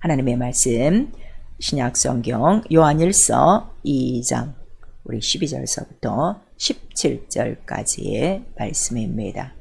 하나님의 말씀 신약성경 요한일서 2장 우리 12절서부터 17절까지의 말씀입니다.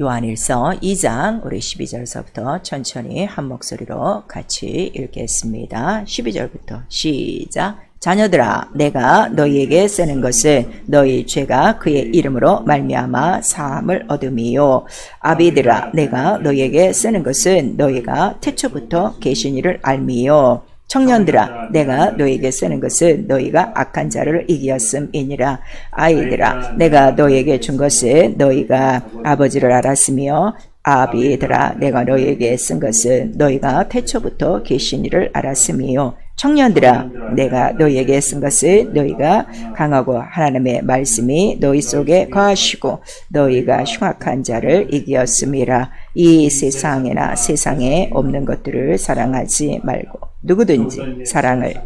요한일서 2장 우리 12절서부터 천천히 한 목소리로 같이 읽겠습니다. 12절부터 시작. 자녀들아, 내가 너희에게 쓰는 것은 너희 죄가 그의 이름으로 말미암아 사함을 얻음이요. 아비들아, 내가 너희에게 쓰는 것은 너희가 태초부터 계신 이를 알미요. 청년들아, 내가 너희에게 쓰는 것은 너희가 악한 자를 이기었음이니라. 아이들아, 내가 너희에게 준 것은 너희가 아버지를 알았으며, 아비들아, 내가 너희에게 쓴 것은 너희가 태초부터 계신 이를 알았음이요. 청년들아, 내가 너희에게 쓴 것은 너희가 강하고 하나님의 말씀이 너희 속에 거하시고 너희가 흉악한 자를 이기었음이라. 이 세상에나 세상에 없는 것들을 사랑하지 말고 누구든지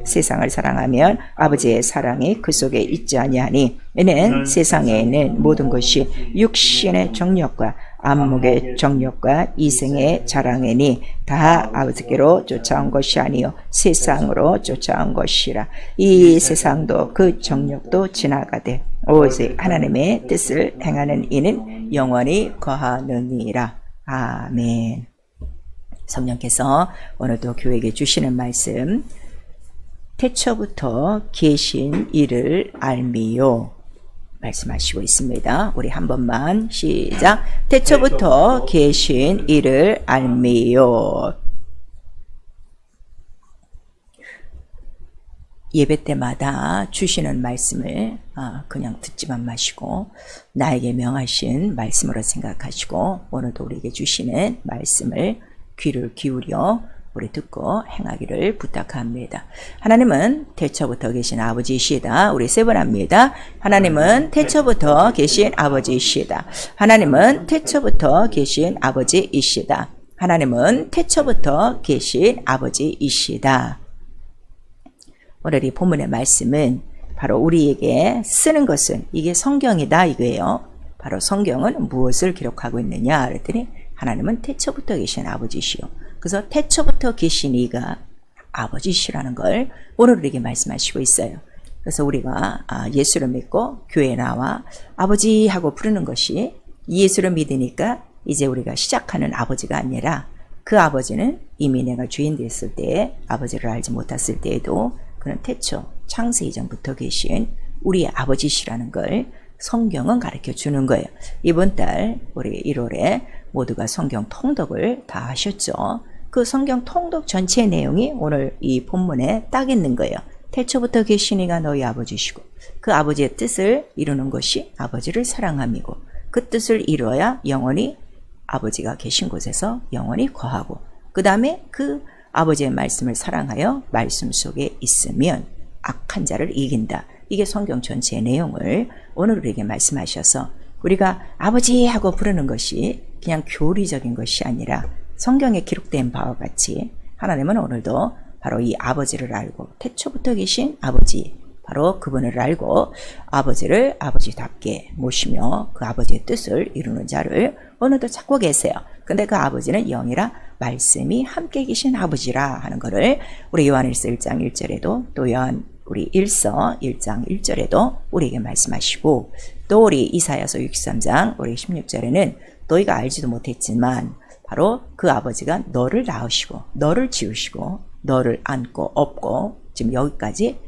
세상을 사랑하면 아버지의 사랑이 그 속에 있지 아니하니, 이는 세상에 있는 모든 것이 육신의 정욕과 안목의 정욕과 이생의 자랑이니 다 아버지께로 쫓아온 것이 아니요 세상으로 쫓아온 것이라. 이 세상도 그 정욕도 지나가되 오직 하나님의 뜻을 행하는 이는 영원히 거하느니라. 아멘. 성령께서 오늘도 교회에게 주시는 말씀, 태초부터 계신 이를 알미요 말씀하시고 있습니다. 우리 한 번만 시작. 태초부터 계신 이를 알미요. 예배 때마다 주시는 말씀을 그냥 듣지만 마시고 나에게 명하신 말씀으로 생각하시고 오늘도 우리에게 주시는 말씀을 귀를 기울여 우리 듣고 행하기를 부탁합니다. 하나님은 태초부터 계신 아버지이시다. 우리 세 번 합니다. 하나님은 태초부터 계신 아버지이시다. 하나님은 태초부터 계신 아버지이시다. 하나님은 태초부터 계신 아버지이시다. 오늘 이 본문의 말씀은 바로 우리에게 쓰는 것은 이게 성경이다 이거예요. 바로 성경은 무엇을 기록하고 있느냐 그랬더니 하나님은 태초부터 계신 아버지시요. 그래서 태초부터 계신 이가 아버지시라는 걸 오늘 우리에게 말씀하시고 있어요. 그래서 우리가 예수를 믿고 교회에 나와 아버지 하고 부르는 것이 예수를 믿으니까 이제 우리가 시작하는 아버지가 아니라 그 아버지는 이미 내가 주인 됐을 때에 아버지를 알지 못했을 때에도 그는 태초 창세 이전부터 계신 우리의 아버지시라는 걸 성경은 가르쳐 주는 거예요. 이번 달 우리 1월에 모두가 성경 통독을 다 하셨죠. 그 성경 통독 전체 내용이 오늘 이 본문에 딱 있는 거예요. 태초부터 계신 이가 너희 아버지시고 그 아버지의 뜻을 이루는 것이 아버지를 사랑함이고 그 뜻을 이루어야 영원히 아버지가 계신 곳에서 영원히 거하고 그 다음에 그 아버지의 말씀을 사랑하여 말씀 속에 있으면 악한 자를 이긴다. 이게 성경 전체의 내용을 오늘 우리에게 말씀하셔서 우리가 아버지 하고 부르는 것이 그냥 교리적인 것이 아니라 성경에 기록된 바와 같이 하나님은 오늘도 바로 이 아버지를 알고 태초부터 계신 아버지 바로 그분을 알고 아버지를 아버지답게 모시며 그 아버지의 뜻을 이루는 자를 오늘도 찾고 계세요. 근데 그 아버지는 영이라 말씀이 함께 계신 아버지라 하는 것을 우리 요한일서 1장 1절에도 또 요한 우리 1서 1장 1절에도 우리에게 말씀하시고 또 우리 이사야서 63장 우리 16절에는 너희가 알지도 못했지만 바로 그 아버지가 너를 낳으시고 너를 지으시고 너를 안고 업고 지금 여기까지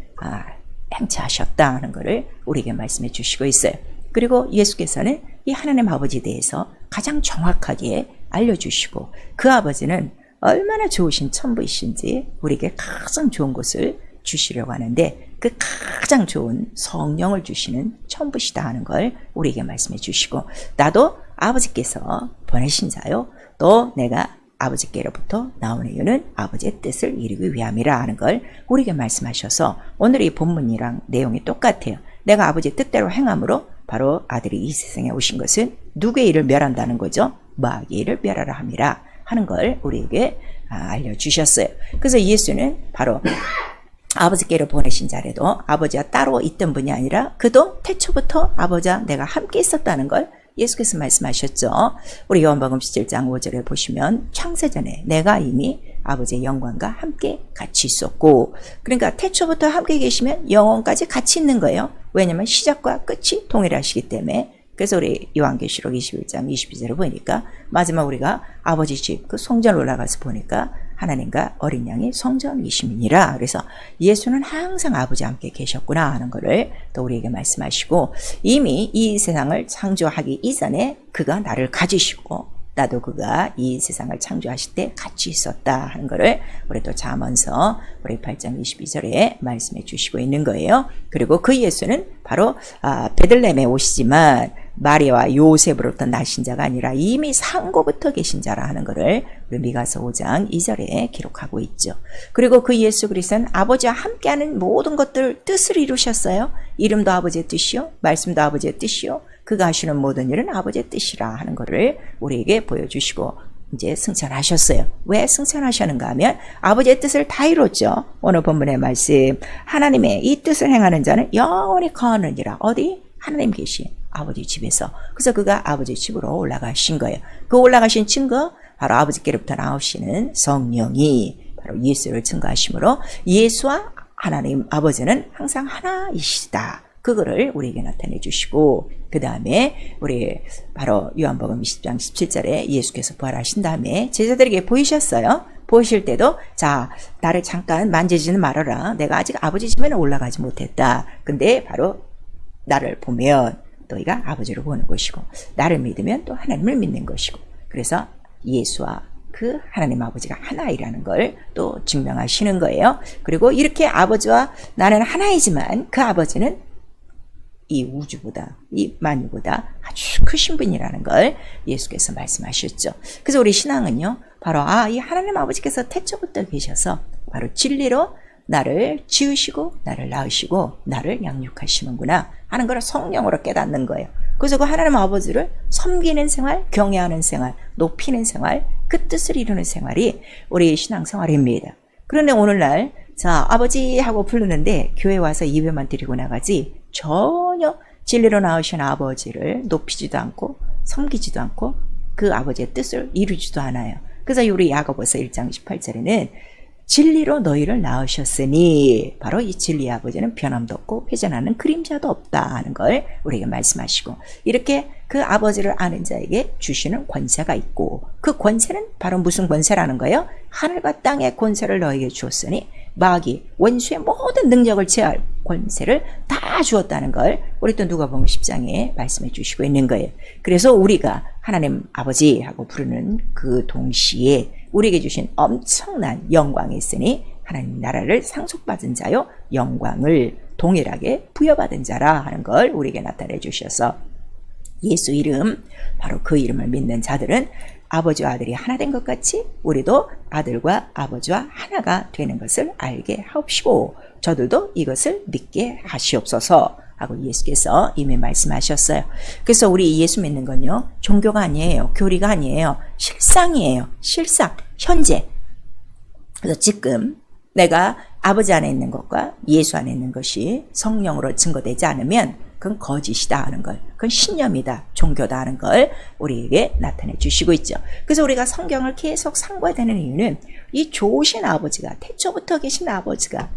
행차하셨다 하는 것을 우리에게 말씀해 주시고 있어요. 그리고 예수께서는 이 하나님 아버지에 대해서 가장 정확하게 알려주시고 그 아버지는 얼마나 좋으신 천부이신지 우리에게 가장 좋은 것을 주시려고 하는데 그 가장 좋은 성령을 주시는 천부시다 하는 걸 우리에게 말씀해 주시고 나도 아버지께서 보내신 자요 또 내가 아버지께로부터 나온 이유는 아버지의 뜻을 이루기 위함이라 하는 걸 우리에게 말씀하셔서 오늘 이 본문이랑 내용이 똑같아요. 내가 아버지의 뜻대로 행함으로 바로 아들이 이 세상에 오신 것은 누구의 일을 멸한다는 거죠? 마귀의 일을 멸하라 함이라 하는 걸 우리에게 알려주셨어요. 그래서 예수는 바로 아버지께로 보내신 자래도 아버지와 따로 있던 분이 아니라 그도 태초부터 아버지와 내가 함께 있었다는 걸 예수께서 말씀하셨죠. 우리 요한복음 17장 5절에 보시면 창세전에 내가 이미 아버지의 영광과 함께 같이 있었고, 그러니까 태초부터 함께 계시면 영원까지 같이 있는 거예요. 왜냐하면 시작과 끝이 동일하시기 때문에. 그래서 우리 요한계시록 21장 22절을 보니까 마지막 우리가 아버지 집 그 성전 올라가서 보니까 하나님과 어린 양이 성전이심이니라. 그래서 예수는 항상 아버지와 함께 계셨구나 하는 것을 또 우리에게 말씀하시고, 이미 이 세상을 창조하기 이전에 그가 나를 가지시고 나도 그가 이 세상을 창조하실 때 같이 있었다 하는 것을 우리 또 잠언서 우리 8장 22절에 말씀해 주시고 있는 거예요. 그리고 그 예수는 바로 베들레헴에 오시지만 마리아와 요셉으로부터 나신 자가 아니라 이미 상고부터 계신 자라 하는 것을 우리 미가서 5장 2절에 기록하고 있죠. 그리고 그 예수 그리스도는 아버지와 함께하는 모든 것들 뜻을 이루셨어요. 이름도 아버지의 뜻이요, 말씀도 아버지의 뜻이요, 그가 하시는 모든 일은 아버지의 뜻이라 하는 것을 우리에게 보여주시고 이제 승천하셨어요. 왜 승천하셨는가 하면 아버지의 뜻을 다 이뤘죠. 오늘 본문의 말씀, 하나님의 이 뜻을 행하는 자는 영원히 거하느니라. 어디? 하나님 계신 아버지 집에서. 그래서 그가 아버지 집으로 올라가신 거예요. 그 올라가신 증거, 바로 아버지께로부터 나오시는 성령이 바로 예수를 증거하심으로 예수와 하나님 아버지는 항상 하나이시다. 그거를 우리에게 나타내 주시고, 그 다음에 우리 바로 요한복음 20장 17절에 예수께서 부활하신 다음에 제자들에게 보이셨어요. 보이실 때도 자, 나를 잠깐 만지지는 말아라. 내가 아직 아버지 집에는 올라가지 못했다. 근데 바로 나를 보면 너희가 아버지를 보는 것이고, 나를 믿으면 또 하나님을 믿는 것이고, 그래서 예수와 그 하나님 아버지가 하나이라는 걸 또 증명하시는 거예요. 그리고 이렇게 아버지와 나는 하나이지만 그 아버지는 이 우주보다, 이 만유보다 아주 크신 분이라는 걸 예수께서 말씀하셨죠. 그래서 우리 신앙은요, 바로 이 하나님 아버지께서 태초부터 계셔서 바로 진리로 나를 지으시고 나를 낳으시고 나를 양육하시는구나 하는 걸 성령으로 깨닫는 거예요. 그래서 그 하나님 아버지를 섬기는 생활, 경외하는 생활, 높이는 생활, 그 뜻을 이루는 생활이 우리 신앙생활입니다. 그런데 오늘날 자, 아버지 하고 부르는데 교회 와서 예배만 드리고 나가지 전혀 진리로 나오신 아버지를 높이지도 않고 섬기지도 않고 그 아버지의 뜻을 이루지도 않아요. 그래서 우리 야고보서 1장 18절에는 진리로 너희를 낳으셨으니, 바로 이 진리의 아버지는 변함도 없고 회전하는 그림자도 없다 하는 걸 우리에게 말씀하시고, 이렇게 그 아버지를 아는 자에게 주시는 권세가 있고, 그 권세는 바로 무슨 권세라는 거예요? 하늘과 땅의 권세를 너에게 주었으니 마귀 원수의 모든 능력을 제할 권세를 다 주었다는 걸 우리 또 누가복음 10장에 말씀해 주시고 있는 거예요. 그래서 우리가 하나님 아버지 하고 부르는 그 동시에 우리에게 주신 엄청난 영광이 있으니 하나님 나라를 상속받은 자요, 영광을 동일하게 부여받은 자라 하는 걸 우리에게 나타내 주셔서, 예수 이름, 바로 그 이름을 믿는 자들은 아버지와 아들이 하나 된 것 같이 우리도 아들과 아버지와 하나가 되는 것을 알게 하옵시고 저들도 이것을 믿게 하시옵소서 하고 예수께서 이미 말씀하셨어요. 그래서 우리 예수 믿는 건요, 종교가 아니에요, 교리가 아니에요, 실상이에요. 실상, 현재. 그래서 지금 내가 아버지 안에 있는 것과 예수 안에 있는 것이 성령으로 증거되지 않으면 그건 거짓이다 하는 걸, 그건 신념이다, 종교다 하는 걸 우리에게 나타내 주시고 있죠. 그래서 우리가 성경을 계속 상고해야 되는 이유는 이 좋으신 아버지가, 태초부터 계신 아버지가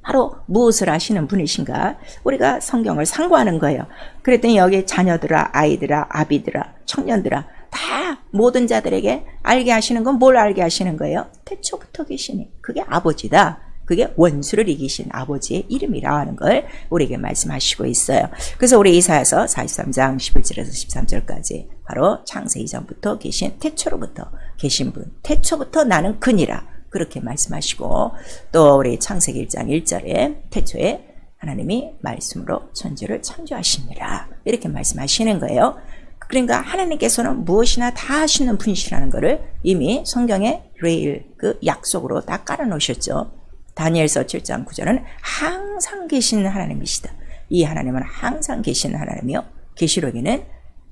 바로 무엇을 하시는 분이신가, 우리가 성경을 상고하는 거예요. 그랬더니 여기 자녀들아, 아이들아, 아비들아, 청년들아, 다 모든 자들에게 알게 하시는 건 뭘 알게 하시는 거예요? 태초부터 계시니 그게 아버지다, 그게 원수를 이기신 아버지의 이름이라 하는 걸 우리에게 말씀하시고 있어요. 그래서 우리 이사야서 43장 11절에서 13절까지 바로 창세 이전부터 계신, 태초로부터 계신 분, 태초부터 나는 그니라 그렇게 말씀하시고, 또 우리 창세기 1장 1절에 태초에 하나님이 말씀으로 천지를 창조하시니라 이렇게 말씀하시는 거예요. 그러니까 하나님께서는 무엇이나 다 하시는 분이시라는 것을 이미 성경에 레일 그 약속으로 다 깔아놓으셨죠. 다니엘서 7장 9절은 항상 계시는 하나님이시다. 이 하나님은 항상 계시는 하나님이요, 계시록에는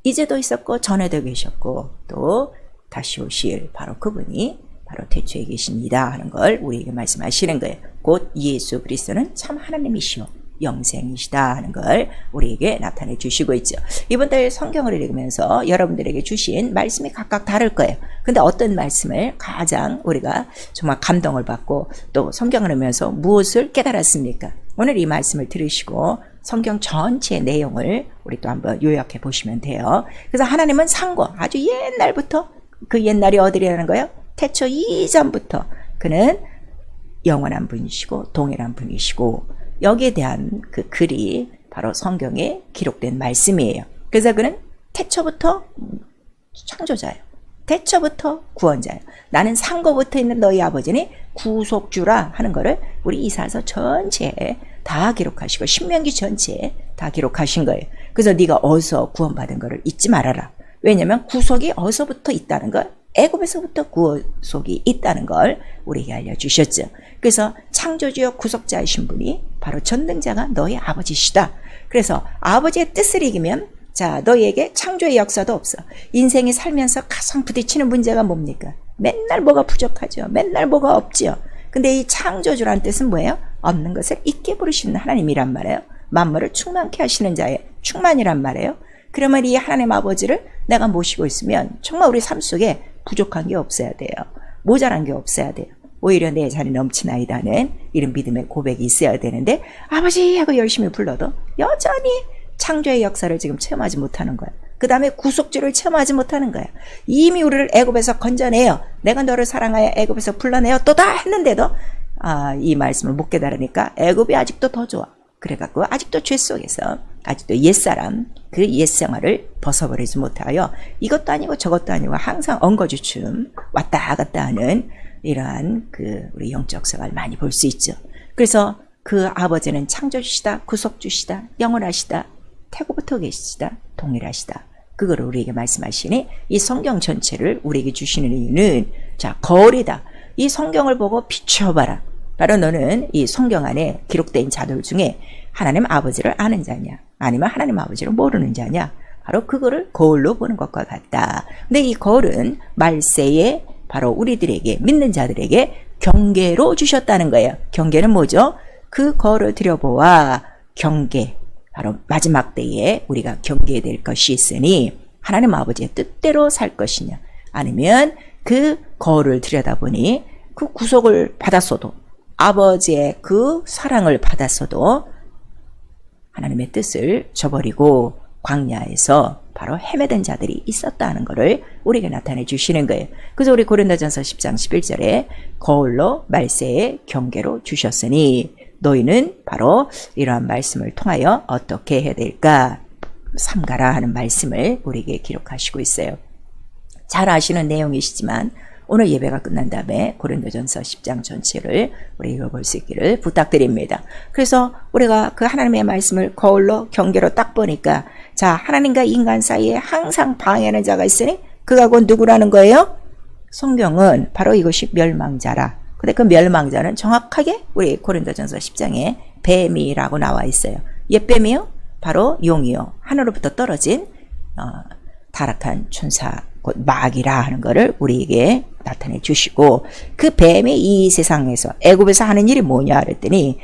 이제도 있었고 전에도 계셨고 또 다시 오실 바로 그분이 바로 태초에 계십니다 하는 걸 우리에게 말씀하시는 거예요. 곧 예수 그리스도는 참 하나님이시오, 영생이시다 하는 걸 우리에게 나타내 주시고 있죠. 이번 달 성경을 읽으면서 여러분들에게 주신 말씀이 각각 다를 거예요. 근데 어떤 말씀을 가장 우리가 정말 감동을 받고 또 성경을 읽으면서 무엇을 깨달았습니까? 오늘 이 말씀을 들으시고 성경 전체의 내용을 우리 또 한번 요약해 보시면 돼요. 그래서 하나님은 상고 아주 옛날부터, 그 옛날이 어디라는 거예요? 태초 이전부터 그는 영원한 분이시고 동일한 분이시고, 여기에 대한 그 글이 바로 성경에 기록된 말씀이에요. 그래서 그는 태초부터 창조자예요. 태초부터 구원자예요. 나는 상고부터 있는 너희 아버지니 구속주라 하는 거를 우리 이사야서 전체에 다 기록하시고 신명기 전체에 다 기록하신 거예요. 그래서 네가 어디서 구원받은 거를 잊지 말아라. 왜냐하면 구속이 어디서부터 있다는 걸, 애굽에서부터 구속이 있다는 걸 우리에게 알려주셨죠. 그래서 창조주여 구속자이신 분이 바로 전능자가 너희 아버지시다. 그래서 아버지의 뜻을 이기면 자, 너희에게 창조의 역사도 없어. 인생이 살면서 가장 부딪히는 문제가 뭡니까? 맨날 뭐가 부족하죠. 맨날 뭐가 없지요. 근데 이 창조주라는 뜻은 뭐예요? 없는 것을 있게 부르시는 하나님이란 말이에요. 만물을 충만케 하시는 자의 충만이란 말이에요. 그러면 이 하나님 아버지를 내가 모시고 있으면 정말 우리 삶 속에 부족한 게 없어야 돼요. 모자란 게 없어야 돼요. 오히려 내 잔이 넘치나이다는 이런 믿음의 고백이 있어야 되는데 아버지 하고 열심히 불러도 여전히 창조의 역사를 지금 체험하지 못하는 거야. 그 다음에 구속주를 체험하지 못하는 거야. 이미 우리를 애굽에서 건져내요. 내가 너를 사랑하여 애굽에서 불러내었도다 했는데도 이 말씀을 못 깨달으니까 애굽이 아직도 더 좋아. 그래갖고 아직도 죄 속에서 아직도 옛사람, 그 옛생활을 벗어버리지 못하여 이것도 아니고 저것도 아니고 항상 엉거주춤 왔다 갔다 하는 이러한 그 우리 영적 생활 많이 볼 수 있죠. 그래서 그 아버지는 창조주시다, 구속주시다, 영원하시다, 태고부터 계시다, 동일하시다. 그거를 우리에게 말씀하시니 이 성경 전체를 우리에게 주시는 이유는 자, 거울이다. 이 성경을 보고 비춰봐라. 바로 너는 이 성경 안에 기록된 자들 중에 하나님 아버지를 아는 자냐, 아니면 하나님 아버지를 모르는 자냐. 바로 그거를 거울로 보는 것과 같다. 근데 이 거울은 말세에 바로 우리들에게, 믿는 자들에게 경계로 주셨다는 거예요. 경계는 뭐죠? 그 거울을 들여보아 경계. 바로 마지막 때에 우리가 경계해야 될 것이 있으니 하나님 아버지의 뜻대로 살 것이냐, 아니면 그 거울을 들여다보니 그 구속을 받았어도, 아버지의 그 사랑을 받았어도 하나님의 뜻을 저버리고 광야에서 바로 헤매던 자들이 있었다는 것을 우리에게 나타내 주시는 거예요. 그래서 우리 고린도전서 10장 11절에 거울로 말세의 경계로 주셨으니 너희는 바로 이러한 말씀을 통하여 어떻게 해야 될까 삼가라 하는 말씀을 우리에게 기록하시고 있어요. 잘 아시는 내용이시지만 오늘 예배가 끝난 다음에 고린도전서 10장 전체를 우리 읽어볼 수 있기를 부탁드립니다. 그래서 우리가 그 하나님의 말씀을 거울로 경계로 딱 보니까 자, 하나님과 인간 사이에 항상 방해하는 자가 있으니 그가 곧 누구라는 거예요? 성경은 바로 이것이 멸망자라. 근데 그 멸망자는 정확하게 우리 고린도전서 10장에 뱀이라고 나와 있어요. 옛뱀이요? 바로 용이요. 하늘로부터 떨어진 타락한 천사, 곧 마귀라 하는 것을 우리에게 나타내 주시고, 그 뱀이 이 세상에서 애굽에서 하는 일이 뭐냐 그랬더니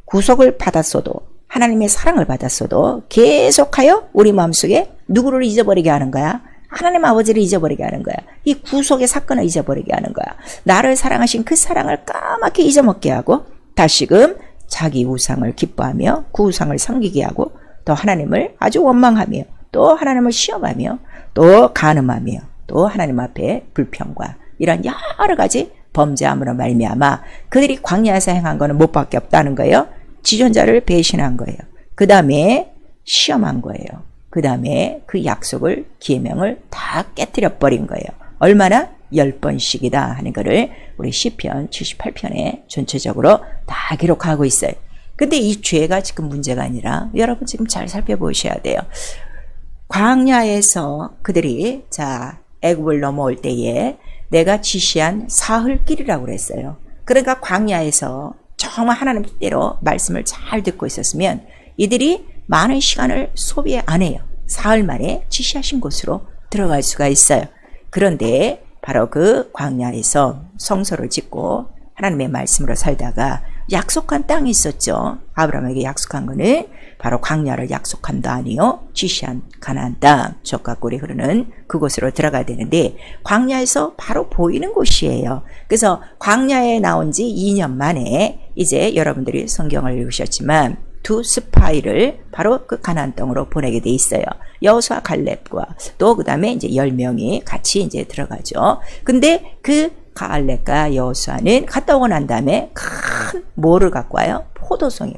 구속을 받았어도, 하나님의 사랑을 받았어도 계속하여 우리 마음속에 누구를 잊어버리게 하는 거야? 하나님 아버지를 잊어버리게 하는 거야. 이 구속의 사건을 잊어버리게 하는 거야. 나를 사랑하신 그 사랑을 까맣게 잊어먹게 하고 다시금 자기 우상을 기뻐하며 그 우상을 섬기게 하고 또 하나님을 아주 원망하며 또 하나님을 시험하며 또 간음하며 또 하나님 앞에 불평과 이런 여러 가지 범죄함으로 말미암아 그들이 광야에서 행한 거는 못밖에 없다는 거예요. 지존자를 배신한 거예요. 그 다음에 시험한 거예요. 그 다음에 그 약속을, 계명을 다 깨뜨려 버린 거예요. 얼마나? 10번씩이다 하는 거를 우리 시편 78편에 전체적으로 다 기록하고 있어요. 근데 이 죄가 지금 문제가 아니라 여러분 지금 잘 살펴보셔야 돼요. 광야에서 그들이 자 애굽을 넘어올 때에 내가 지시한 사흘길이라고 그랬어요. 그러니까 광야에서 정말 하나님 뜻대로 말씀을 잘 듣고 있었으면 이들이 많은 시간을 소비 안 해요. 사흘 만에 지시하신 곳으로 들어갈 수가 있어요. 그런데 바로 그 광야에서 성소를 짓고 하나님의 말씀으로 살다가 약속한 땅이 있었죠. 아브라함에게 약속한 거는 바로 광야를 약속한도 아니요 지시한 가나안 땅, 젖과 꿀이 흐르는 그곳으로 들어가야 되는데 광야에서 바로 보이는 곳이에요. 그래서 광야에 나온 지 2년 만에 이제 여러분들이 성경을 읽으셨지만 두 스파이를 바로 그 가나안 땅으로 보내게 돼 있어요. 여호수아 갈렙과 또 그다음에 이제 10명이 같이 이제 들어가죠. 근데 그 갈렙과 여호수아는 갔다 오고 난 다음에 큰 뭐를 갖고 와요?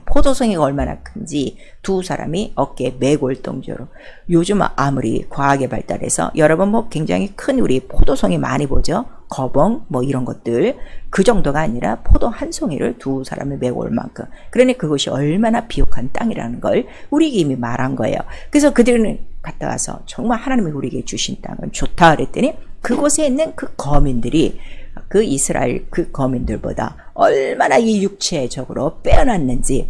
포도송이가 얼마나 큰지 두 사람이 어깨에 메고 올 정도로. 요즘 아무리 과학이 발달해서 여러분 뭐 굉장히 큰 우리 포도송이 많이 보죠. 거봉 뭐 이런 것들 그 정도가 아니라 포도 한 송이를 두 사람이 메고 올 만큼. 그러니 그것이 얼마나 비옥한 땅이라는 걸 우리에게 이미 말한 거예요. 그래서 그들은 갔다 와서 정말 하나님이 우리에게 주신 땅은 좋다 그랬더니 그곳에 있는 그 거민들이 그 이스라엘 그 거민들보다 얼마나 이 육체적으로 빼어났는지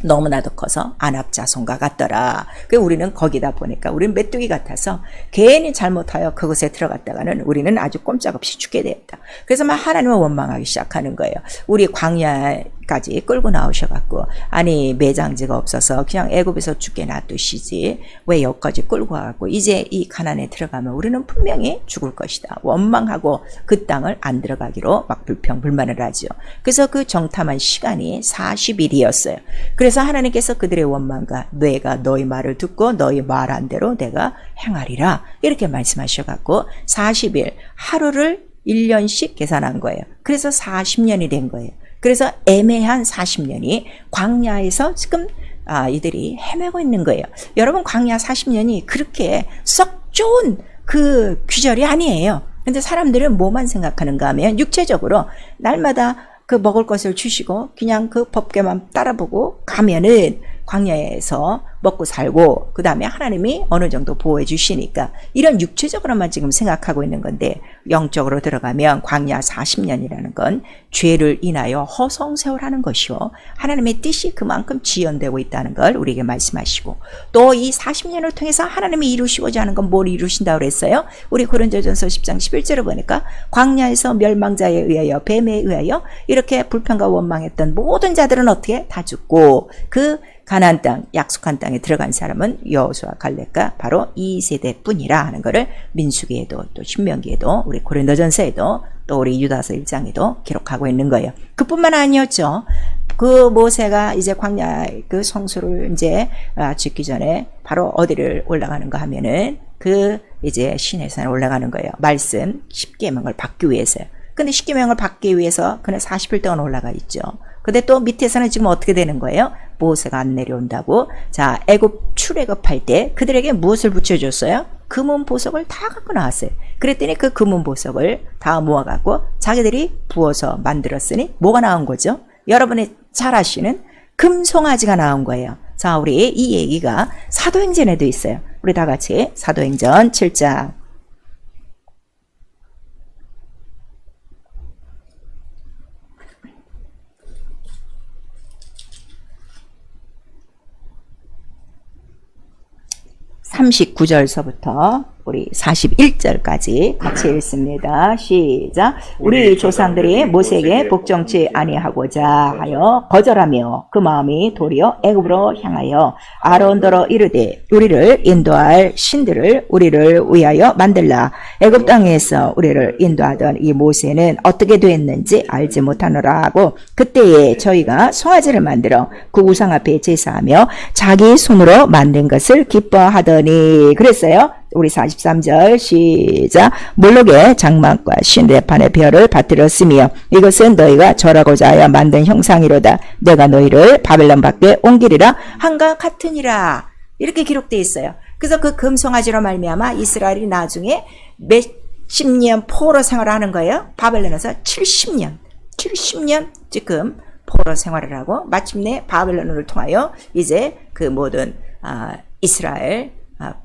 너무나도 커서 안압자손과 같더라. 그 우리는 거기다 보니까 우리는 메뚜기 같아서 괜히 잘못하여 그곳에 들어갔다가는 우리는 아주 꼼짝없이 죽게 되었다. 그래서 막 하나님을 원망하기 시작하는 거예요. 우리 광야까지 끌고 나오셔갖고 아니 매장지가 없어서 그냥 애굽에서 죽게 놔두시지 왜 여기까지 끌고 와갖고 이제 이 가나안에 들어가면 우리는 분명히 죽을 것이다. 원망하고 그 땅을 안 들어가기로 막 불평불만을 하죠. 그래서 그 정탐한 시간이 40일이었어요. 그래서 하나님께서 그들의 원망과 내가 너희 말을 듣고 너희 말한 대로 내가 행하리라 이렇게 말씀하셔갖고 40일 하루를 1년씩 계산한 거예요. 그래서 40년이 된 거예요. 그래서 애매한 40년이 광야에서 지금 이들이 헤매고 있는 거예요. 여러분 광야 40년이 그렇게 썩 좋은 그 귀절이 아니에요. 근데 사람들은 뭐만 생각하는가 하면 육체적으로 날마다 그 먹을 것을 주시고 그냥 그 법궤만 따라보고 가면은 광야에서 먹고 살고 그 다음에 하나님이 어느 정도 보호해 주시니까 이런 육체적으로만 지금 생각하고 있는 건데 영적으로 들어가면 광야 40년이라는 건 죄를 인하여 허송세월하는 것이요 하나님의 뜻이 그만큼 지연되고 있다는 걸 우리에게 말씀하시고 또 이 40년을 통해서 하나님이 이루시고자 하는 건 뭘 이루신다고 그랬어요? 우리 고린도전서 10장 11절을 보니까 광야에서 멸망자에 의하여 뱀에 의하여 이렇게 불평과 원망했던 모든 자들은 어떻게 다 죽고 그 가나안 땅 약속한 땅에 들어간 사람은 여호수아 갈렙과 바로 2세대뿐이라 하는 것을 민수기에도 또 신명기에도 우리 고린도전서에도 또 우리 유다서 1장에도 기록하고 있는 거예요. 그뿐만 아니었죠. 그 모세가 이제 광야 그 성소를 이제 짓기 전에 바로 어디를 올라가는가 하면은 그 이제 시내산에 올라가는 거예요. 말씀 10계명을 받기 위해서요. 근데 10계명을 받기 위해서 그는 40일 동안 올라가 있죠. 근데 또 밑에서는 지금 어떻게 되는 거예요? 모세가 안 내려온다고. 자, 애굽 출애굽할 때 그들에게 무엇을 붙여줬어요? 금은 보석을 다 갖고 나왔어요. 그랬더니 그 금은 보석을 다 모아갖고 자기들이 부어서 만들었으니 뭐가 나온 거죠? 여러분이 잘 아시는 금송아지가 나온 거예요. 자, 우리 이 얘기가 사도행전에도 있어요. 우리 다 같이 사도행전 7장 39절서부터 우리 41절까지 같이 읽습니다. 시작. 우리 조상들이 모세에게 복종치 아니하고자 하여 거절하며 그 마음이 도리어 애굽으로 향하여 아론더러 이르되 우리를 인도할 신들을 우리를 위하여 만들라. 애굽 땅에서 우리를 인도하던 이 모세는 어떻게 되었는지 알지 못하노라 하고 그때에 저희가 송아지를 만들어 그 우상 앞에 제사하며 자기 손으로 만든 것을 기뻐하더니 그랬어요. 우리 43절 시작. 몰록의 장막과 신뢰판의 별을 받들었으며 이것은 너희가 절하고자 하여 만든 형상이로다. 내가 너희를 바벨론 밖에 옮기리라 한가 같으니라. 이렇게 기록되어 있어요. 그래서 그 금송아지로 말미암아 이스라엘이 나중에 몇십 년 포로 생활을 하는 거예요. 바벨론에서 70년 지금 포로 생활을 하고 마침내 바벨론을 통하여 이제 그 모든 이스라엘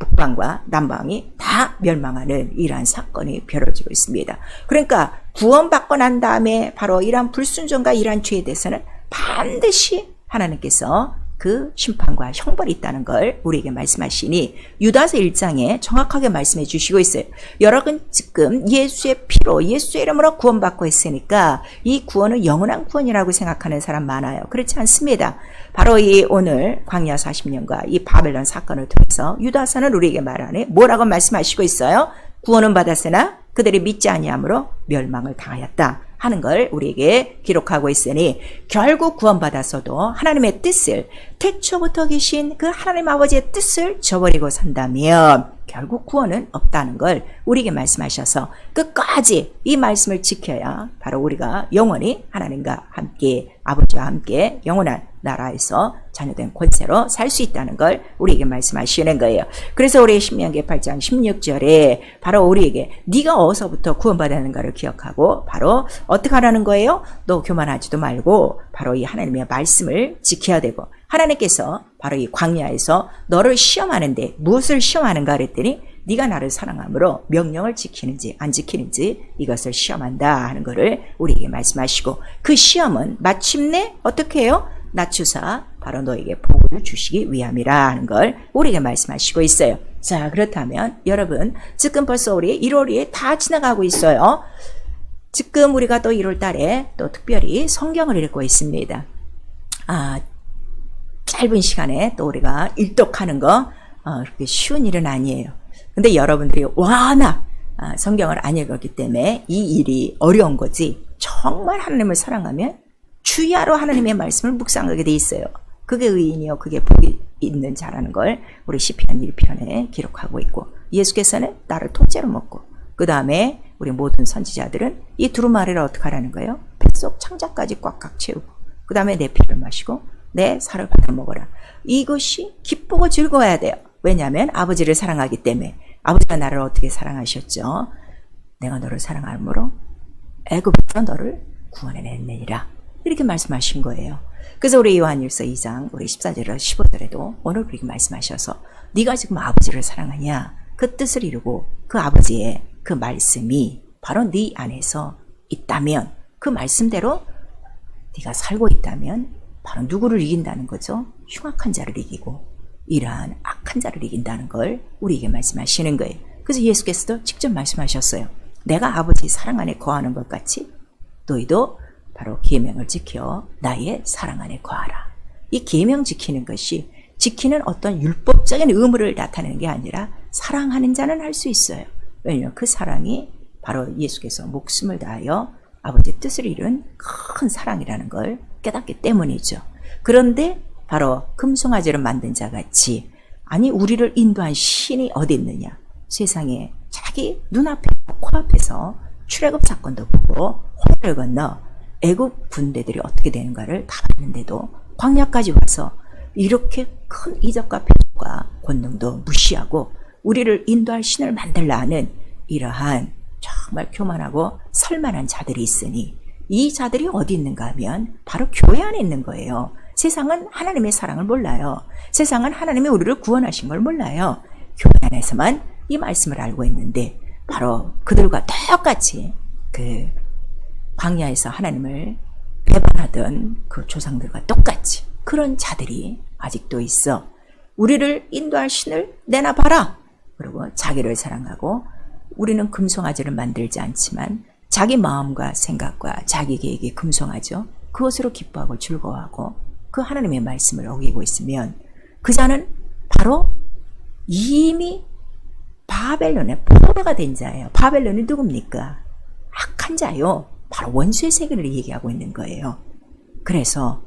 북방과 남방이 다 멸망하는 이러한 사건이 벌어지고 있습니다. 그러니까 구원받고 난 다음에 바로 이러한 불순종과 이러한 죄에 대해서는 반드시 하나님께서 그 심판과 형벌이 있다는 걸 우리에게 말씀하시니 유다서 1장에 정확하게 말씀해 주시고 있어요. 여러분 지금 예수의 피로 예수의 이름으로 구원받고 있으니까 이 구원은 영원한 구원이라고 생각하는 사람 많아요. 그렇지 않습니다. 바로 이 오늘 광야 40년과 이 바벨론 사건을 통해서 유다서는 우리에게 말하네. 뭐라고 말씀하시고 있어요? 구원은 받았으나 그들이 믿지 아니함으로 멸망을 당하였다 하는 걸 우리에게 기록하고 있으니 결국 구원받았어도 하나님의 뜻을 태초부터 계신 그 하나님 아버지의 뜻을 저버리고 산다면 결국 구원은 없다는 걸 우리에게 말씀하셔서 끝까지 이 말씀을 지켜야 바로 우리가 영원히 하나님과 함께 아버지와 함께 영원한 나라에서 자녀된 권세로 살 수 있다는 걸 우리에게 말씀하시는 거예요. 그래서 우리 신명기 8장 16절에 바로 우리에게 네가 어디서부터 구원받았는가를 기억하고 바로 어떻게 하라는 거예요? 너 교만하지도 말고 바로 이 하나님의 말씀을 지켜야 되고 하나님께서 바로 이 광야에서 너를 시험하는데 무엇을 시험하는가 그랬더니 네가 나를 사랑함으로 명령을 지키는지 안 지키는지 이것을 시험한다 하는 것을 우리에게 말씀하시고 그 시험은 마침내 어떻게 해요? 낮추사 바로 너에게 복을 주시기 위함이라 하는 걸 우리에게 말씀하시고 있어요. 자, 그렇다면 여러분 지금 벌써 우리 1월이 다 지나가고 있어요. 지금 우리가 또 1월 달에 또 특별히 성경을 읽고 있습니다. 짧은 시간에 또 우리가 일독하는 거 그렇게 쉬운 일은 아니에요. 근데 여러분들이 워낙 성경을 안 읽었기 때문에 이 일이 어려운 거지 정말 하나님을 사랑하면 주야로 하나님의 말씀을 묵상하게 돼 있어요. 그게 의인이요 그게 복이 있는 자라는 걸 우리 시편 1편에 기록하고 있고 예수께서는 나를 통째로 먹고 그 다음에 우리 모든 선지자들은 이 두루마리를 어떻게 하라는 거예요? 뱃속 창자까지 꽉꽉 채우고 그 다음에 내 피를 마시고 내 살을 받아 먹어라. 이것이 기쁘고 즐거워야 돼요. 왜냐하면 아버지를 사랑하기 때문에 아버지가 나를 어떻게 사랑하셨죠? 내가 너를 사랑함으로 애굽에서 너를 구원해냈느니라. 이렇게 말씀하신 거예요. 그래서 우리 요한일서 2장 우리 14절에서 15절에도 오늘 그렇게 말씀하셔서 네가 지금 아버지를 사랑하냐? 그 뜻을 이루고 그 아버지의 그 말씀이 바로 네 안에서 있다면 그 말씀대로 네가 살고 있다면 바로 누구를 이긴다는 거죠? 흉악한 자를 이기고 이러한 악한 자를 이긴다는 걸 우리에게 말씀하시는 거예요. 그래서 예수께서도 직접 말씀하셨어요. 내가 아버지 사랑 안에 거하는 것 같이 너희도 바로 계명을 지켜 나의 사랑 안에 거하라. 이 계명 지키는 것이 지키는 어떤 율법적인 의무를 나타내는 게 아니라 사랑하는 자는 할 수 있어요. 왜냐하면 그 사랑이 바로 예수께서 목숨을 다하여 아버지의 뜻을 이룬 큰 사랑이라는 걸 깨닫기 때문이죠. 그런데 바로 금송아지를 만든 자같이 아니 우리를 인도한 신이 어디 있느냐. 세상에 자기 눈앞에 코앞에서 출애굽 사건도 보고 홍해를 건너 애굽 군대들이 어떻게 되는가를 다 봤는데도 광야까지 와서 이렇게 큰 이적과 표적과 권능도 무시하고 우리를 인도할 신을 만들라 하는 이러한 정말 교만하고 설만한 자들이 있으니 이 자들이 어디 있는가 하면 바로 교회 안에 있는 거예요. 세상은 하나님의 사랑을 몰라요. 세상은 하나님이 우리를 구원하신 걸 몰라요. 교회 안에서만 이 말씀을 알고 있는데 바로 그들과 똑같이 그 광야에서 하나님을 배반하던 그 조상들과 똑같이 그런 자들이 아직도 있어. 우리를 인도할 신을 내놔봐라. 그리고 자기를 사랑하고 우리는 금송아지를 만들지 않지만 자기 마음과 생각과 자기 계획이 금송아죠. 그것으로 기뻐하고 즐거워하고 그 하나님의 말씀을 어기고 있으면 그 자는 바로 이미 바벨론의 포로가 된 자예요. 바벨론이 누굽니까? 악한 자요. 바로 원수의 세계를 얘기하고 있는 거예요. 그래서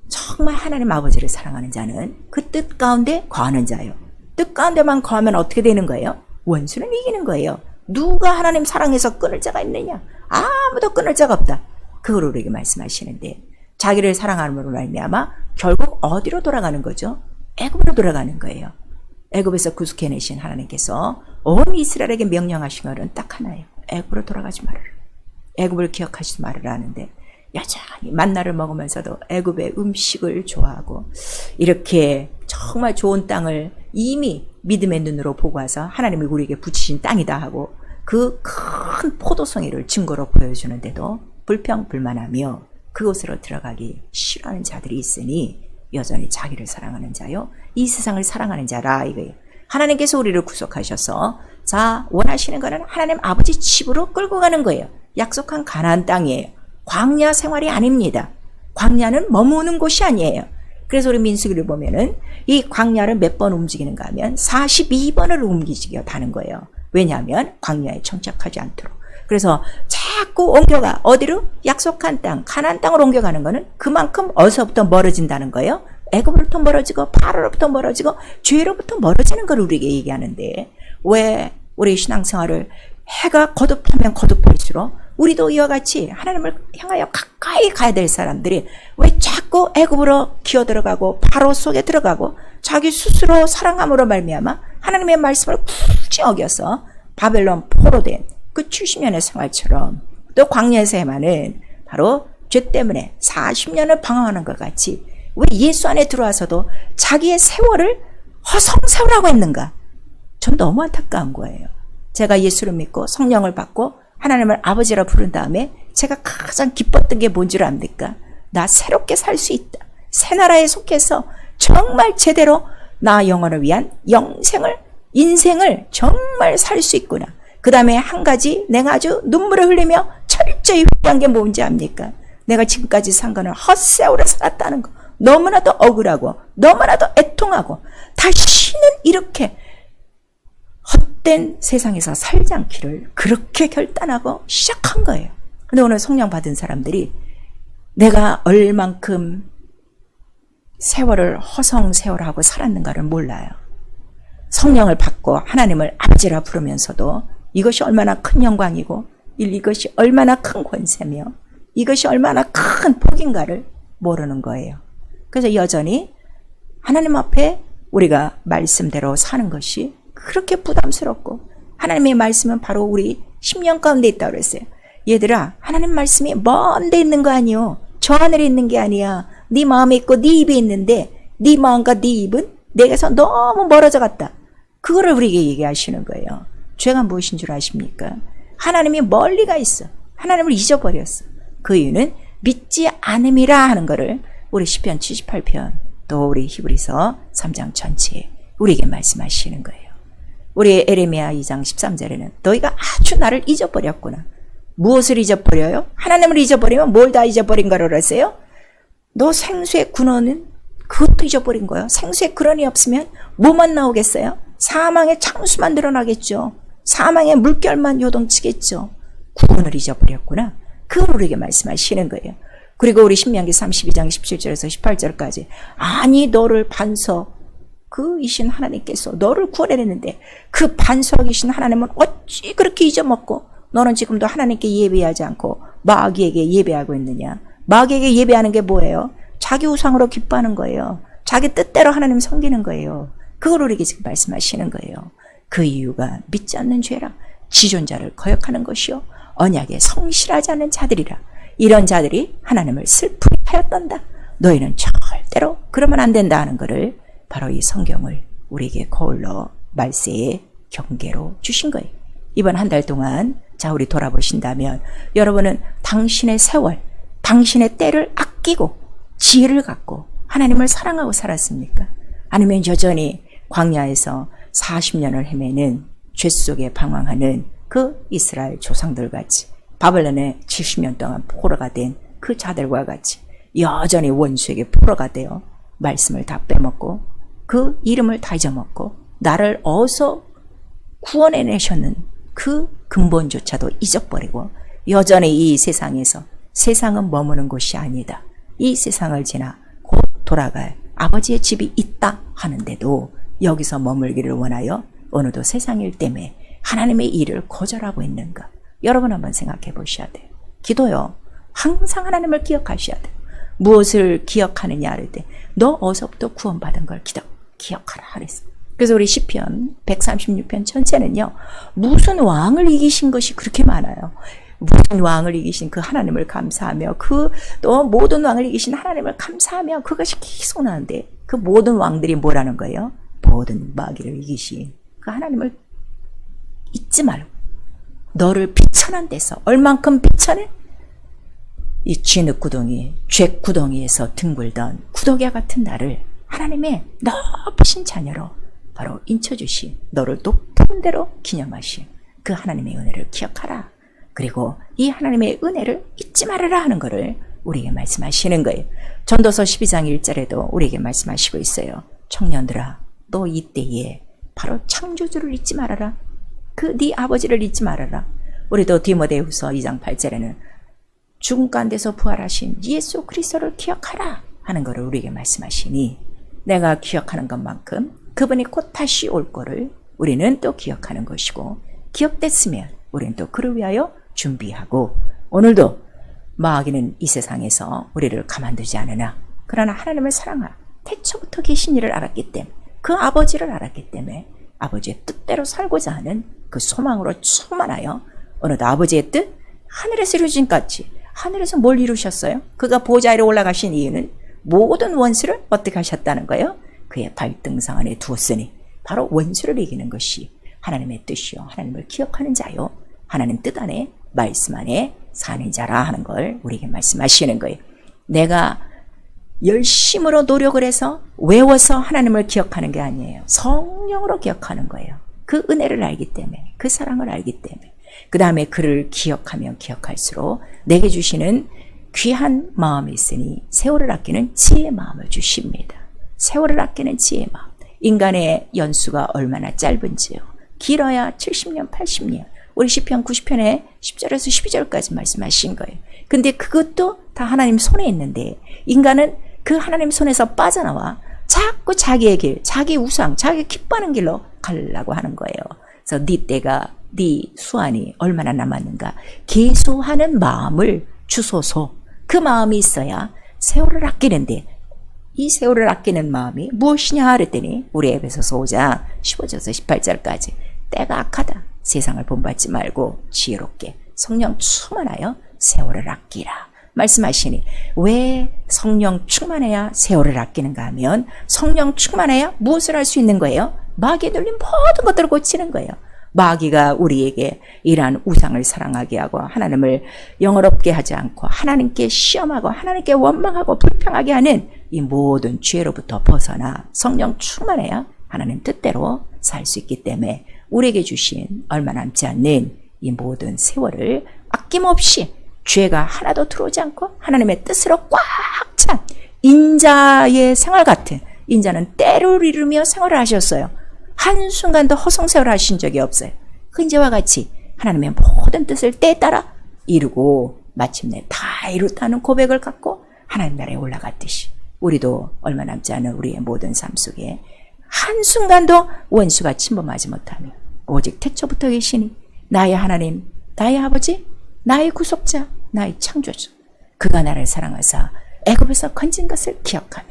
정말 하나님 아버지를 사랑하는 자는 그 뜻 가운데 거하는 자예요. 뜻 가운데만 거하면 어떻게 되는 거예요? 원수는 이기는 거예요. 누가 하나님 사랑해서 끊을 자가 있느냐? 아무도 끊을 자가 없다. 그걸 우리에게 말씀하시는데 자기를 사랑함으로 말미암아 결국 어디로 돌아가는 거죠? 애굽으로 돌아가는 거예요. 애굽에서 구속해내신 하나님께서 온 이스라엘에게 명령하신 것은 딱 하나예요. 애굽으로 돌아가지 말아라. 애굽을 기억하지 말아라 하는데 여전히 만나를 먹으면서도 애굽의 음식을 좋아하고 이렇게 정말 좋은 땅을 이미 믿음의 눈으로 보고 와서 하나님이 우리에게 붙이신 땅이다 하고 그 큰 포도송이를 증거로 보여주는데도 불평불만하며 그곳으로 들어가기 싫어하는 자들이 있으니 여전히 자기를 사랑하는 자요, 이 세상을 사랑하는 자라 이거예요. 하나님께서 우리를 구속하셔서 자, 원하시는 거는 하나님 아버지 집으로 끌고 가는 거예요. 약속한 가나안 땅이에요. 광야 생활이 아닙니다. 광야는 머무는 곳이 아니에요. 그래서 우리 민수기를 보면은 이 광야를 몇 번 움직이는가 하면 42번을 움직여 다는 거예요. 왜냐하면 광야에 정착하지 않도록. 그래서 자꾸 옮겨가. 어디로? 약속한 땅, 가나안 땅으로 옮겨가는 거는 그만큼 어디서부터 멀어진다는 거예요. 애굽으로부터 멀어지고 바로로부터 멀어지고 죄로부터 멀어지는 걸 우리에게 얘기하는데, 왜 우리 신앙생활을 해가 거듭하면 거듭할수록 우리도 이와 같이 하나님을 향하여 가까이 가야 될 사람들이 왜 자꾸 애굽으로 기어들어가고 바로 속에 들어가고 자기 스스로 사랑함으로 말미암아 하나님의 말씀을 굳이 어겨서 바벨론 포로된 그 70년의 생활처럼 또 광야에서만은 바로 죄 때문에 40년을 방황하는 것 같이 왜 예수 안에 들어와서도 자기의 세월을 허송세월하고 있는가? 전 너무 안타까운 거예요. 제가 예수를 믿고 성령을 받고 하나님을 아버지라 부른 다음에 제가 가장 기뻤던 게 뭔 줄 압니까? 나 새롭게 살 수 있다. 새 나라에 속해서 정말 제대로 나 영혼을 위한 인생을 정말 살 수 있구나. 그 다음에 한 가지 내가 아주 눈물을 흘리며 철저히 회개한 게 뭔지 압니까? 내가 지금까지 산 거는 헛세월을 살았다는 거. 너무나도 억울하고 너무나도 애통하고 다시는 이렇게 헛된 세상에서 살지 않기를 그렇게 결단하고 시작한 거예요. 근데 오늘 성령 받은 사람들이 내가 얼만큼 세월을 허송세월하고 살았는가를 몰라요. 성령을 받고 하나님을 아버지라 부르면서도 이것이 얼마나 큰 영광이고 이것이 얼마나 큰 권세며 이것이 얼마나 큰 복인가를 모르는 거예요. 그래서 여전히 하나님 앞에 우리가 말씀대로 사는 것이 그렇게 부담스럽고, 하나님의 말씀은 바로 우리 심령 가운데 있다고 그랬어요. 얘들아, 하나님 말씀이 먼 데 있는 거 아니요, 저 하늘에 있는 게 아니야. 네 마음에 있고 네 입에 있는데 네 마음과 네 입은 내게서 너무 멀어져 갔다. 그거를 우리에게 얘기하시는 거예요. 죄가 무엇인 줄 아십니까? 하나님이 멀리 가 있어. 하나님을 잊어버렸어. 그 이유는 믿지 않음이라 하는 거를 우리 시편 78편 또 우리 히브리서 3장 전체에 우리에게 말씀하시는 거예요. 우리 에레미야 2장 13절에는 너희가 아주 나를 잊어버렸구나. 무엇을 잊어버려요? 하나님을 잊어버리면 뭘 다 잊어버린 거라고 그랬어요? 너 생수의 근원은 그것도 잊어버린 거예요. 생수의 근원이 없으면 뭐만 나오겠어요? 사망의 창수만 늘어나겠죠. 사망의 물결만 요동치겠죠. 구원을 잊어버렸구나. 그걸 우리에게 말씀하시는 거예요. 그리고 우리 신명기 32장 17절에서 18절까지 아니 너를 반석 그 이신 하나님께서 너를 구원해냈는데 그 반석이신 하나님은 어찌 그렇게 잊어먹고 너는 지금도 하나님께 예배하지 않고 마귀에게 예배하고 있느냐. 마귀에게 예배하는 게 뭐예요? 자기 우상으로 기뻐하는 거예요. 자기 뜻대로 하나님 섬기는 거예요. 그걸 우리에게 지금 말씀하시는 거예요. 그 이유가 믿지 않는 죄라 지존자를 거역하는 것이요 언약에 성실하지 않은 자들이라. 이런 자들이 하나님을 슬프게 하였단다. 너희는 절대로 그러면 안 된다 하는 것을 바로 이 성경을 우리에게 거울로 말세의 경계로 주신 거예요. 이번 한 달 동안 자 우리 돌아보신다면 여러분은 당신의 세월, 당신의 때를 아끼고 지혜를 갖고 하나님을 사랑하고 살았습니까? 아니면 여전히 광야에서 40년을 헤매는 죄 속에 방황하는 그 이스라엘 조상들 같이 바벨론에 70년 동안 포로가 된 그 자들과 같이 여전히 원수에게 포로가 되어 말씀을 다 빼먹고 그 이름을 다 잊어먹고 나를 어디서 구원해내셨는 그 근본조차도 잊어버리고 여전히 이 세상에서 세상은 머무는 곳이 아니다. 이 세상을 지나 곧 돌아갈 아버지의 집이 있다 하는데도 여기서 머물기를 원하여 오늘도 세상 일 때문에 하나님의 일을 거절하고 있는가? 여러분 한번 생각해 보셔야 돼요. 기도요. 항상 하나님을 기억하셔야 돼요. 무엇을 기억하느냐 할 때 너 어디서부터 구원받은 걸 기억하라 하랬어요. 그래서 우리 시편 136편 전체는요. 무슨 왕을 이기신 것이 그렇게 많아요. 모든 왕을 이기신 그 하나님을 감사하며 그 또 모든 왕을 이기신 하나님을 감사하며 그것이 계속 나오는데 그 모든 왕들이 뭐라는 거예요? 모든 마귀를 이기신 그 하나님을 잊지 말고 너를 비천한 데서 얼만큼 비천해? 이 쥐늑구덩이, 죄구덩이에서 둥글던 구더기와 같은 나를 하나님의 높으신 자녀로 바로 인쳐주신, 너를 높은 데로 기념하신 그 하나님의 은혜를 기억하라. 그리고 이 하나님의 은혜를 잊지 말아라 하는 것을 우리에게 말씀하시는 거예요. 전도서 12장 1절에도 우리에게 말씀하시고 있어요. 청년들아, 너 이때에 바로 창조주를 잊지 말아라. 그 네 아버지를 잊지 말아라. 우리도 디모데후서 2장 8절에는 죽은 가운데서 부활하신 예수 그리스도를 기억하라 하는 것을 우리에게 말씀하시니, 내가 기억하는 것만큼 그분이 곧 다시 올 거를 우리는 또 기억하는 것이고, 기억됐으면 우리는 또 그를 위하여 준비하고, 오늘도 마귀는 이 세상에서 우리를 가만두지 않으나 그러나 하나님을 사랑하 태초부터 계신 이를 알았기 때문에, 그 아버지를 알았기 때문에 아버지의 뜻대로 살고자 하는 그 소망으로 충만하여 어느덧 아버지의 뜻, 하늘에서 이루어진 같이, 하늘에서 뭘 이루셨어요? 그가 보좌 위로 올라가신 이유는 모든 원수를 어떻게 하셨다는 거예요? 그의 발등상 안에 두었으니 바로 원수를 이기는 것이 하나님의 뜻이요, 하나님을 기억하는 자요, 하나님 뜻 안에 말씀 안에 사는 자라 하는 걸 우리에게 말씀하시는 거예요. 내가 열심으로 노력을 해서 외워서 하나님을 기억하는 게 아니에요. 성령으로 기억하는 거예요. 그 은혜를 알기 때문에, 그 사랑을 알기 때문에. 그 다음에 그를 기억하면 기억할수록 내게 주시는 귀한 마음이 있으니 세월을 아끼는 지혜의 마음을 주십니다. 세월을 아끼는 지혜의 마음. 인간의 연수가 얼마나 짧은지요. 길어야 70년, 80년. 우리 시편 90편에 10절에서 12절까지 말씀하신 거예요. 근데 그것도 다 하나님 손에 있는데, 인간은 그 하나님 손에서 빠져나와 자꾸 자기의 길, 자기 우상, 자기 기뻐하는 길로 가려고 하는 거예요. 그래서 네 때가, 네 수완이 얼마나 남았는가 계수하는 마음을 주소서. 그 마음이 있어야 세월을 아끼는데, 이 세월을 아끼는 마음이 무엇이냐 그랬더니 우리 에베소서 5장 15절에서 18절까지 때가 악하다. 세상을 본받지 말고 지혜롭게 성령 충만하여 세월을 아끼라 말씀하시니, 왜 성령 충만해야 세월을 아끼는가 하면, 성령 충만해야 무엇을 할 수 있는 거예요? 마귀에 눌린 모든 것들을 고치는 거예요. 마귀가 우리에게 이러한 우상을 사랑하게 하고 하나님을 영어롭게 하지 않고 하나님께 시험하고 하나님께 원망하고 불평하게 하는 이 모든 죄로부터 벗어나 성령 충만해야 하나님 뜻대로 살 수 있기 때문에 우리에게 주신 얼마 남지 않는 이 모든 세월을 아낌없이 죄가 하나도 들어오지 않고 하나님의 뜻으로 꽉 찬 인자의 생활 같은, 인자는 때를 이루며 생활을 하셨어요. 한순간도 허송세월을 하신 적이 없어요. 흔제와 같이 하나님의 모든 뜻을 때에 따라 이루고 마침내 다 이뤘다는 고백을 갖고 하나님 나라에 올라갔듯이, 우리도 얼마 남지 않은 우리의 모든 삶 속에 한순간도 원수가 침범하지 못하며 오직 태초부터 계시니 나의 하나님, 나의 아버지, 나의 구속자, 나의 창조주, 그가 나를 사랑하사 애굽에서 건진 것을 기억하며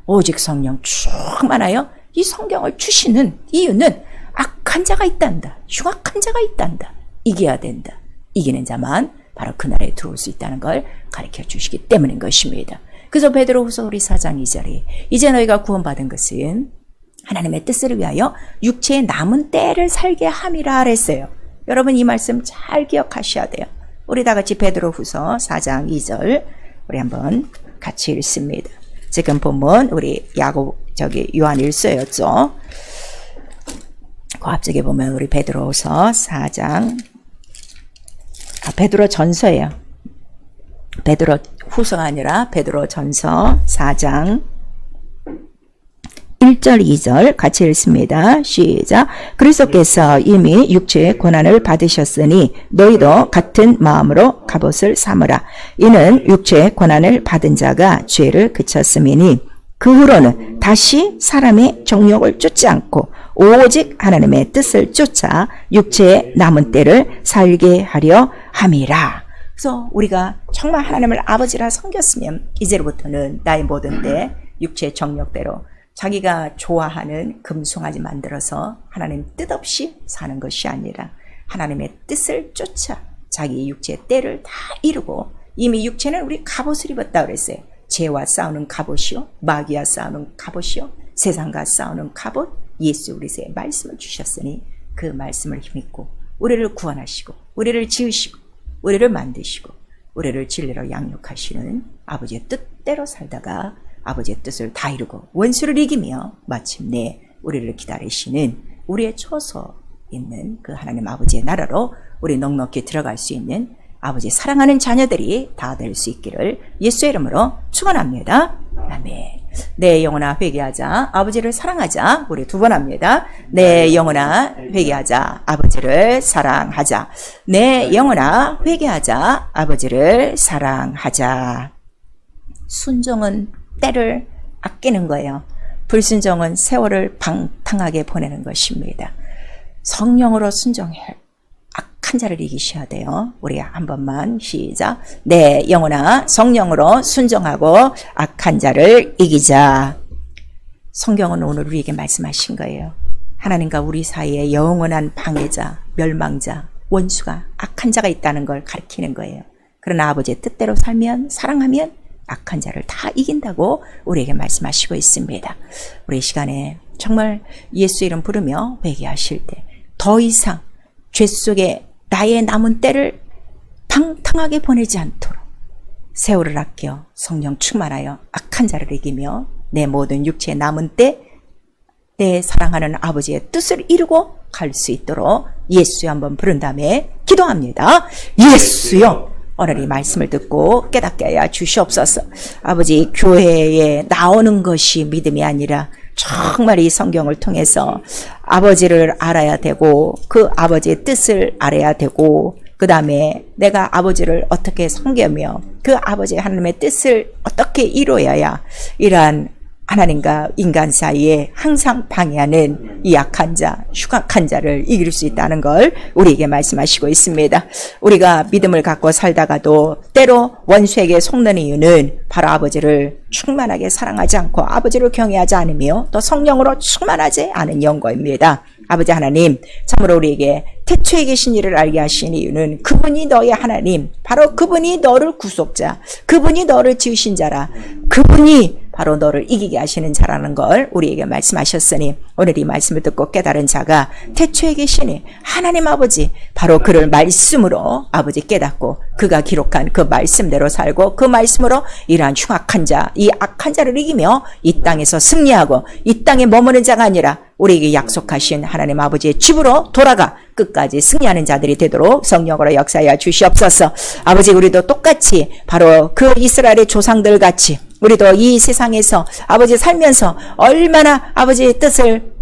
오직 성령 충만하여 이 성경을 주시는 이유는 악한 자가 있단다, 흉악한 자가 있단다, 이겨야 된다. 이기는 자만 바로 그 나라에 들어올 수 있다는 걸 가르쳐 주시기 때문인 것입니다. 그래서 베드로후서 우리 4장 2절에 이제 너희가 구원받은 것은 하나님의 뜻을 위하여 육체의 남은 때를 살게 함이라 그랬어요. 여러분 이 말씀 잘 기억하셔야 돼요. 우리 다 같이 베드로후서 4장 2절 우리 한번 같이 읽습니다. 지금 본문 우리 요한 1서였죠. 그 앞쪽에 보면 우리 베드로후서 4장, 베드로 전서예요. 베드로 후서가 아니라 베드로 전서 4장 1절 2절 같이 읽습니다. 시작. 그리스도께서 이미 육체의 고난을 받으셨으니 너희도 같은 마음으로 갑옷을 삼으라. 이는 육체의 고난을 받은 자가 죄를 그쳤음이니 그 후로는 다시 사람의 정욕을 쫓지 않고 오직 하나님의 뜻을 쫓아 육체의 남은 때를 살게 하려 함이라. 그래서 우리가 정말 하나님을 아버지라 섬겼으면 이제로부터는 나의 모든 때 육체의 정욕대로 자기가 좋아하는 금송아지 만들어서 하나님 뜻 없이 사는 것이 아니라 하나님의 뜻을 쫓아 자기 육체의 때를 다 이루고, 이미 육체는 우리 갑옷을 입었다 그랬어요. 죄와 싸우는 갑옷이요, 마귀와 싸우는 갑옷이요, 세상과 싸우는 갑옷, 예수 그리스도의 말씀을 주셨으니 그 말씀을 힘입고 우리를 구원하시고 우리를 지으시고 우리를 만드시고 우리를 진리로 양육하시는 아버지의 뜻대로 살다가 아버지의 뜻을 다 이루고 원수를 이기며 마침내 우리를 기다리시는 우리의 처소 있는 그 하나님 아버지의 나라로 우리 넉넉히 들어갈 수 있는 아버지 사랑하는 자녀들이 다 될 수 있기를 예수의 이름으로 축원합니다. 아멘. 내 영혼아 회개하자, 아버지를 사랑하자. 우리 두 번 합니다. 내 영혼아 회개하자, 아버지를 사랑하자. 내 영혼아 회개하자, 아버지를 사랑하자. 순종은 때를 아끼는 거예요. 불순종은 세월을 방탕하게 보내는 것입니다. 성령으로 순종해 악한 자를 이기셔야 돼요. 우리 한 번만 시작. 내 영혼아 성령으로 순종하고 악한 자를 이기자. 성경은 오늘 우리에게 말씀하신 거예요. 하나님과 우리 사이에 영원한 방해자, 멸망자, 원수가 악한 자가 있다는 걸 가리키는 거예요. 그러나 아버지의 뜻대로 살면, 사랑하면 악한 자를 다 이긴다고 우리에게 말씀하시고 있습니다. 우리 이 시간에 정말 예수 이름 부르며 회개하실 때 더 이상 죄 속에 나의 남은 때를 방탕하게 보내지 않도록 세월을 아껴 성령 충만하여 악한 자를 이기며 내 모든 육체의 남은 때 내 사랑하는 아버지의 뜻을 이루고 갈 수 있도록 예수여 한번 부른 다음에 기도합니다. 예수여, 오늘 이 말씀을 듣고 깨닫게 하여 주시옵소서. 아버지, 교회에 나오는 것이 믿음이 아니라 정말 이 성경을 통해서 아버지를 알아야 되고 그 아버지의 뜻을 알아야 되고 그 다음에 내가 아버지를 어떻게 섬기며 그 아버지 하나님의 뜻을 어떻게 이루어야 이러한 하나님과 인간 사이에 항상 방해하는 이 약한 자, 흉악한 자를 이길 수 있다는 걸 우리에게 말씀하시고 있습니다. 우리가 믿음을 갖고 살다가도 때로 원수에게 속는 이유는 바로 아버지를 충만하게 사랑하지 않고 아버지를 경외하지 않으며 또 성령으로 충만하지 않은 연고입니다. 아버지 하나님, 참으로 우리에게 태초에 계신 이를 알게 하신 이유는 그분이 너의 하나님, 바로 그분이 너를 구속자, 그분이 너를 지으신 자라, 그분이 바로 너를 이기게 하시는 자라는 걸 우리에게 말씀하셨으니 오늘 이 말씀을 듣고 깨달은 자가 태초에 계시니 하나님 아버지, 바로 그를 말씀으로 아버지 깨닫고 그가 기록한 그 말씀대로 살고 그 말씀으로 이러한 흉악한 자, 이 악한 자를 이기며 이 땅에서 승리하고 이 땅에 머무는 자가 아니라 우리에게 약속하신 하나님 아버지의 집으로 돌아가 끝까지 승리하는 자들이 되도록 성령으로 역사하여 주시옵소서. 아버지, 우리도 똑같이 바로 그 이스라엘의 조상들 같이 우리도 이 세상에서 아버지 살면서 얼마나 아버지의 뜻을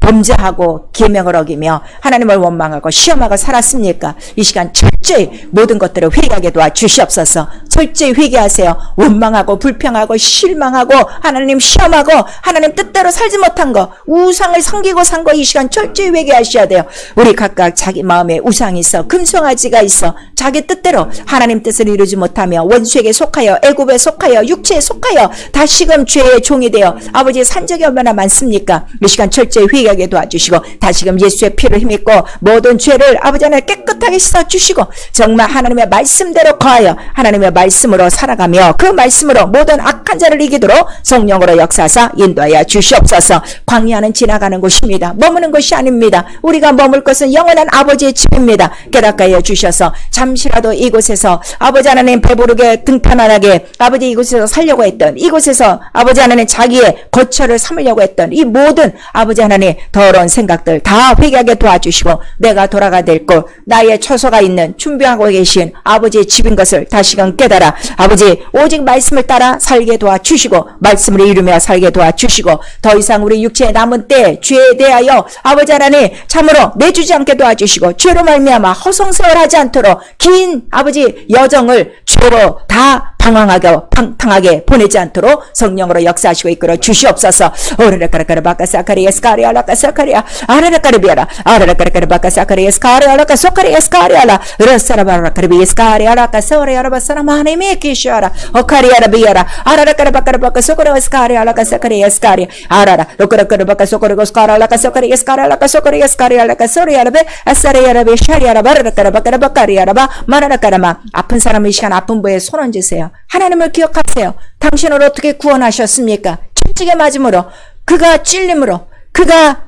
범죄하고 계명을 어기며 하나님을 원망하고 시험하고 살았습니까? 이 시간 철저히 모든 것들을 회개하게 도와주시옵소서. 철저히 회개하세요. 원망하고 불평하고 실망하고 하나님 시험하고 하나님 뜻대로 살지 못한 거, 우상을 섬기고 산 거 이 시간 철저히 회개하셔야 돼요. 우리 각각 자기 마음에 우상이 있어, 금송아지가 있어, 자기 뜻대로 하나님 뜻을 이루지 못하며 원수에게 속하여 애굽에 속하여 육체에 속하여 다시금 죄의 종이 되어 아버지의 산적이 얼마나 많습니까? 이 시간 철저히 회개하게 도와주시고 다시금 예수의 피를 힘입고 모든 죄를 아버지 하나님 깨끗하게 씻어주시고 정말 하나님의 말씀대로 거하여 하나님의 말씀으로 살아가며 그 말씀으로 모든 악한 자를 이기도록 성령으로 역사하사 인도하여 주시옵소서. 광야는 지나가는 곳입니다. 머무는 곳이 아닙니다. 우리가 머물 것은 영원한 아버지의 집입니다. 깨닫게 하여 주셔서 잠시라도 이곳에서 아버지 하나님 배부르게 등편안하게 아버지 이곳에서 살려고 했던, 이곳에서 아버지 하나님 자기의 거처를 삼으려고 했던 이 모든 아버지 하나님 더러운 생각들 다 회개하게 도와주시고 내가 돌아가야 될 곳, 나의 처소가 있는 준비하고 계신 아버지의 집인 것을 다시금 깨달아 아버지 오직 말씀을 따라 살게 도와주시고 말씀을 이루며 살게 도와주시고 더 이상 우리 육체의 남은 때 죄에 대하여 아버지 하나님 참으로 내주지 않게 도와주시고 죄로 말미암아 허송세월하지 않도록 긴 아버지 여정을 죄로 다 방탕하게 보내지 않도록 성령으로 역사하시고 이끌어 주시옵소서. 오르르까르까르 바카사카리아 스카리아 라카사카리아 아르르까르비아라 아르르까르까르 바카사카리아 스카리아 라카소카리아 스카리아라 르사라바라카르비 스카리아 라카소리아 라바사라마네미 키샤라 오카리아라비아라 아르르까르 바카르바카소코리아 스카리아 라카사카리아 스카리아 아라라 로카르까르 바카소코리아 스카리아 라카소카리아 스카리아 라카소코리아 스카리아 라카소리아라베 아사리아라베 샤리아라 바르르까르 바카르바카리아라바 마라라까라마. 아픈 사람 이 시간 아픈 부에 손 얹으세요. 하나님을 기억하세요. 당신을 어떻게 구원하셨습니까? 채찍에 맞음으로, 그가 찔림으로, 그가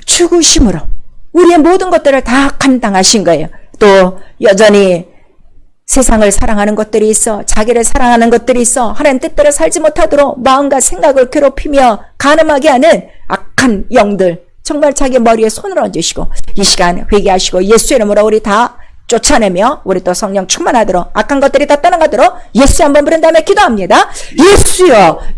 죽으심으로 우리의 모든 것들을 다 감당하신 거예요. 또 여전히 세상을 사랑하는 것들이 있어, 자기를 사랑하는 것들이 있어, 하나님 뜻대로 살지 못하도록 마음과 생각을 괴롭히며 간음하게 하는 악한 영들, 정말 자기 머리에 손을 얹으시고 이 시간 회개하시고 예수의 이름으로 우리 다 쫓아내며 우리 또 성령 충만하도록 악한 것들이 다 떠나가도록 예수 한번 부른 다음에 기도합니다. 예수여